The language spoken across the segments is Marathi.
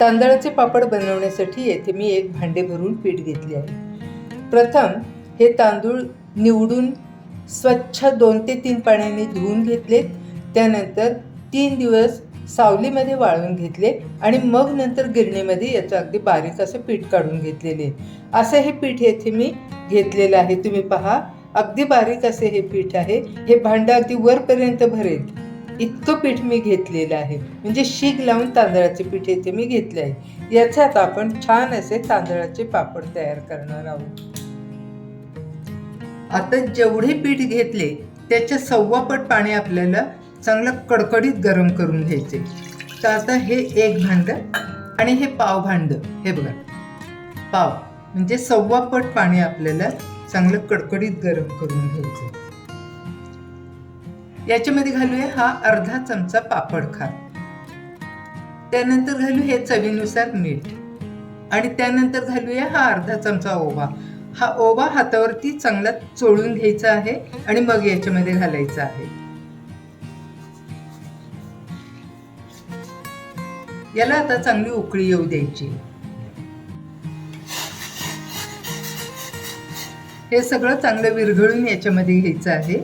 तांदळाचे पापड बनवण्यासाठी येथे मी एक भांडे भरून पीठ घेतले आहे। प्रथम हे तांदूळ निवडून स्वच्छ 2 ते 3 पाण्याने धुवून घेतले। त्यानंतर 3 दिवस सावलीमध्ये वाळवून घेतले आणि मग नंतर गिरणीमध्ये याचं अगदी बारीक असं पीठ काढून घेतलेले। असं हे पीठ येथे मी घेतलेलं आहे। तुम्ही पहा, अगदी बारीक असे हे पीठ आहे। हे भांडं अगदी वरपर्यंत भरेल इतकं पीठ मी घेतलेलं आहे। म्हणजे शीग लावून तांदळाचे पीठ येथे मी घेतले आहे। याच्यात आपण छान असे तांदळाचे पापड तयार करणार आहोत। आता जेवढे पीठ घेतले त्याच्या 1.25 पट पाणी आपल्याला चांगलं कडकडीत गरम करून घ्यायचे। तर आता हे एक भांडं आणि हे पाव भांडं, हे बघा पाव म्हणजे 1.25 पट पाणी आपल्याला चांगलं कडकडीत गरम करून घ्यायचं। याच्यामध्ये घालूया हा अर्धा चमचा पापड खार, त्यानंतर घालू हे चवीनुसार मीठ आणि त्यानंतर घालूया हा अर्धा चमचा ओवा। हा ओवा हातावरती चांगला चोळून घ्यायचा आहे आणि मग याच्यामध्ये घालायचा आहे। याला आता चांगली उकळी येऊ द्यायची। हे सगळं चांगलं विरघळून याच्यामध्ये घ्यायचं आहे।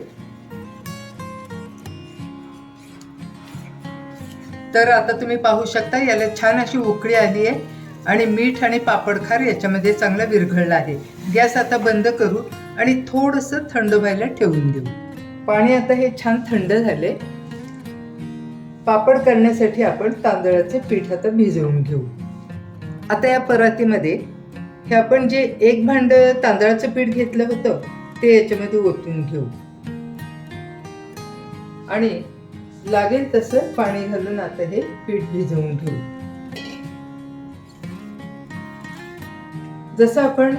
तर आता तुम्ही पाहू शकता याला छान अशी उकळी आली आहे आणि मीठ आणि पापड खार याच्यामध्ये चांगला विरघळला आहे। गॅस आता बंद करू आणि थोडंसं थंड व्हायला ठेवून देऊ। पाणी आता हे छान थंड झाले। पापड करण्यासाठी आपण तांदळाचे पीठ आता भिजवून घेऊ। आता या परातीमध्ये हे आपण जे एक भांड तांदळाचं पीठ घेतलं होतं ते याच्यामध्ये ओतून घेऊ आणि लागेल तसं पाणी घालून आता हे पीठ भिजवून घेऊ। जसं आपण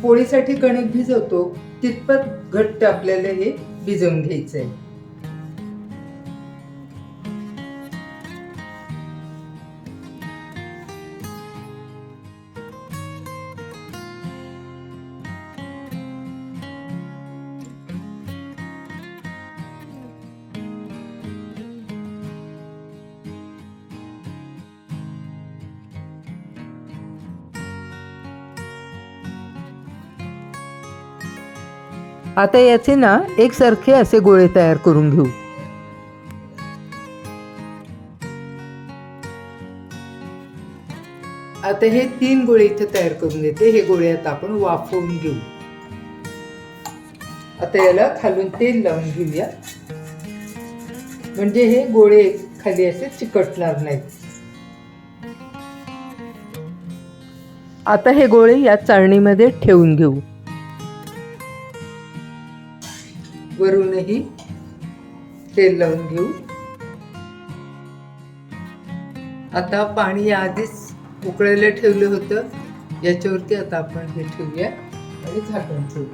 पोळीसाठी कणिक भिजवतो तितपत घट्ट आपल्याला हे भिजवून घ्यायचंय। आता याचे ना एकसारखे असे गोळे तयार करून घेऊ। आता हे 3 गोळे इथे तयार करून घेते। हे गोळे आता आपण वाफवून घेऊ। आता याला खालून तेल लावून घेऊया म्हणजे हे गोळे खाली असे चिकटणार नाहीत। आता हे गोळे या चाळणीमध्ये ठेवून घेऊ। वरूनही तेल लावून घेऊ। आता पाणी आधीच उकळायला ठेवलं होतं याच्यावरती आता आपण हे ठेवूया आणि झाकण ठेवू।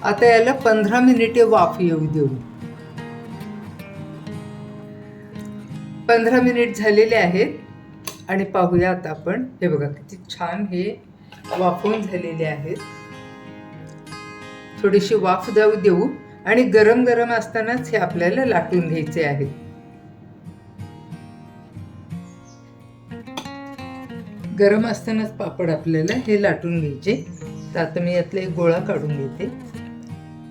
आता याला 15 मिनिटे वाफ येऊ देऊ। 15 मिनिट झालेले आहेत आणि पाहूया आता आपण। हे बघा किती छान हे वाफवून झालेले आहेत। थोडीशी वाफ जाऊ देऊ आणि गरम गरम असतानाच हे आपल्याला लाटून घ्यायचे आहेत। गरम असतानाच पापड आपल्याला हे लाटून घ्यायचे। तर आता मी यातला एक गोळा काढून घेते।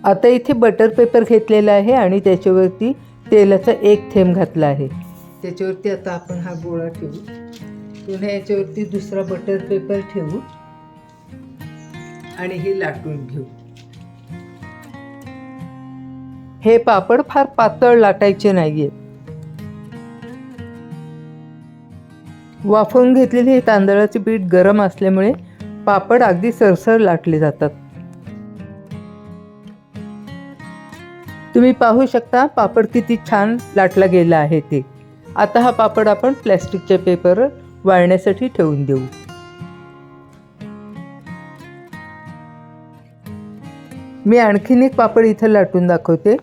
आता इथे बटर पेपर घेतलेला आहे आणि त्याच्यावरती तेलाचा एक थेंब घातला आहे। त्याच्यावरती आता आपण हा गोळा ठेवू। पुन्हा याच्यावरती दुसरा बटर पेपर ठेवू आणि हे लाटून घेऊ। हे पापड फार पातळ लाटायचे नाहीये। वाफवून घेतलेले हे तांदळाचे पीठ गरम असल्यामुळे पापड अगदी सरसर लाटले जातात। तुम्ही पाहू शकता पापड किती छान लाटला गेला आहे ते। आता हा पापड आपण प्लास्टिकच्या पेपरवर वाळण्यासाठी ठेवून देऊ। मी आणखीन एक पापड इथं लाटून दाखवते।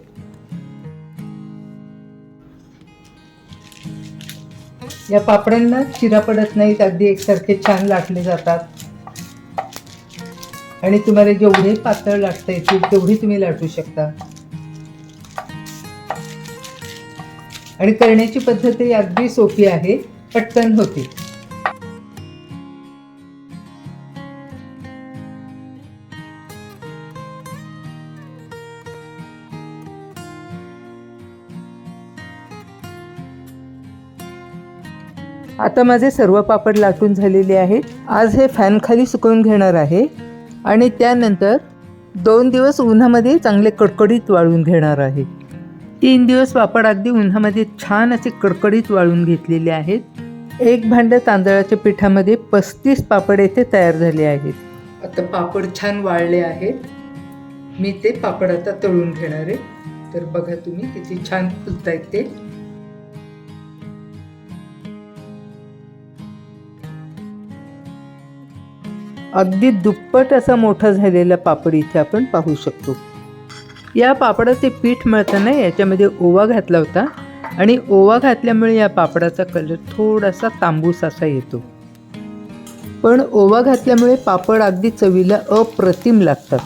या पापडांना चिरा पडत नाहीत, अगदी एकसारखे छान लाटले जातात आणि तुम्हाला जेवढे पातळ लाटता येतील तेवढे तुम्ही लाटू शकता। आणि करण्याची पद्धतही अगदी सोपी आहे, पटकन होते. आता माझे सर्व पापड लाटून झालेले आहेत. आज हे फॅन खाली सुकवून घेणार आहे आणि त्यानंतर 2 दिवस उन्हामध्ये चांगले कडकडीत वाळून घेणार आहे. 3 दिवस पापड अगदी उन्हामध्ये छान असे कडकडीत वाळून घेतलेले आहेत. 1 भांडं तांदळाच्या पिठामध्ये 35 पापड येथे तयार झाले आहेत. आता पापड छान वाळले आहेत. मी ते पापड आता तळून घेणार आहे. तर बघा तुम्ही किती छान फुलतायत ते. अगदी दुप्पट असा मोठा झालेला पापड इथे आपण पाहू शकतो. या पापडाचे पीठ मळताना याच्यामध्ये ओवा घातला होता आणि ओवा घातल्यामुळे या पापडाचा कलर थोडासा तांबूस असा येतो. पण ओवा घातल्यामुळे पापड अगदी चवीला अप्रतिम लागतात.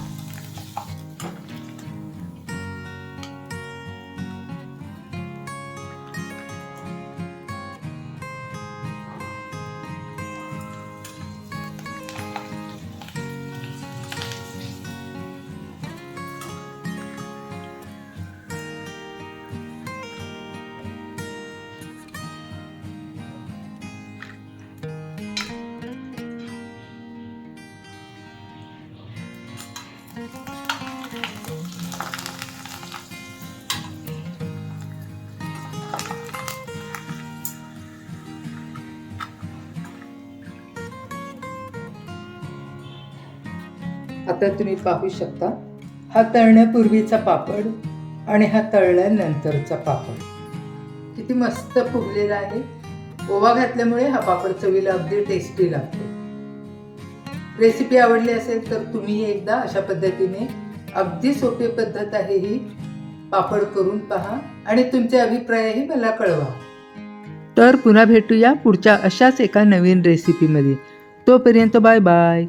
आता तुम्ही पाहू शकता, हा तळण्यापूर्वीचा पापड आणि हा तळल्यानंतरचा पापड किती मस्त फुगलेला आहे. ओवा घातल्यामुळे हा पापड चवीला अगदी टेस्टी लागतो. रेसिपी आवडली असेल तर तुम्ही एकदा अशा पद्धतीने, अगदी सोपी पद्धत आहे ही, पापड करून पहा आणि तुमचे अभिप्रायही मला कळवा. तर पुन्हा भेटूया पुढच्या अशाच एका नवीन रेसिपीमध्ये. तोपर्यंत बाय बाय.